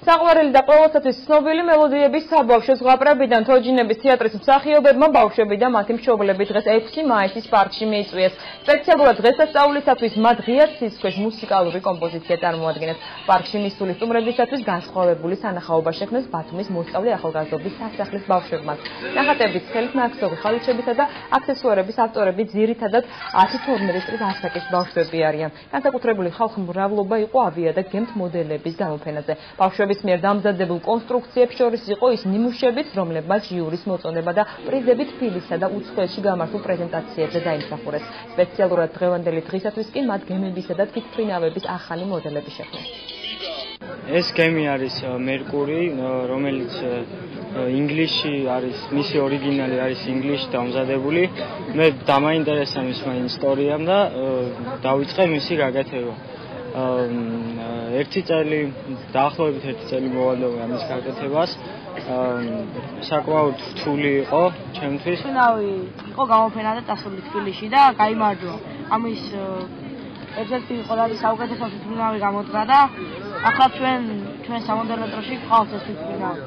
საყვარელი და ყოველთვის ცნობილი მელოდიების საბავშვო ზღაპრებიდან თოჯინების თეატრის მსახიობებმა ბავშვები და მათი მშობლები დღეს 6 მაისის პარკში მიიწვიეს. სპეციალურად დღესასწაულისათვის მათ ღია ცისქვეშ მუსიკალური კომპოზიცია წარმოადგენეს. პარკში მისული სტუმრებისათვის განსხვავებული სანახაობა შექმნეს ბათუმის მოსწავლე ახალგაზრდობის სასახლის ბავშვებმა. ნახატების ხელით ნაკსოვი ხალიჩებითა და აქსესუარების ავტორები ძირითადად 112 წლის ასაკის ბავშვები არიან. განსაკუთრებული ხალხმრავლობა იყო ავია და გემთ მოდელების გამოფენაზე. ბავშვების მიერ დამზადებულ კონსტრუქციებს შორის იყო ის ნიმუშებიც, რომლებმაც ჟიურის მოწონება და პრიზები თბილისსა და უცხოეთში გამართულ პრეზენტაციებზე დაიმსახურეს. სპეციალურად დღევანდელი დღისათვის კი მათ გემებისა და თვითმფრინავების ახალი მოდელები შექმნეს. ეს გემი არის მერკური, რომელიც ინგლისში არის, მისი ორიგინალი არის ინგლისში დამზადებული. მე დამაინტერესა მისმა ისტორიამ და დავიწყე მისი გაკეთება. დაახლოებით 1 წელი მოვანდოვე ამის გაკეთებას. საკმაოდ რთული იყო ჩემთვის. იყო გამოფენა და წასული თბილისში და გაიმარჯვა. ამის ერთ-ერთი ყველაზე საუკეთესო თვითმფრინავი გამოდგა და ახლა ჩვენ სამოდელო დროში გვყავს ეს თვითმფრინავი.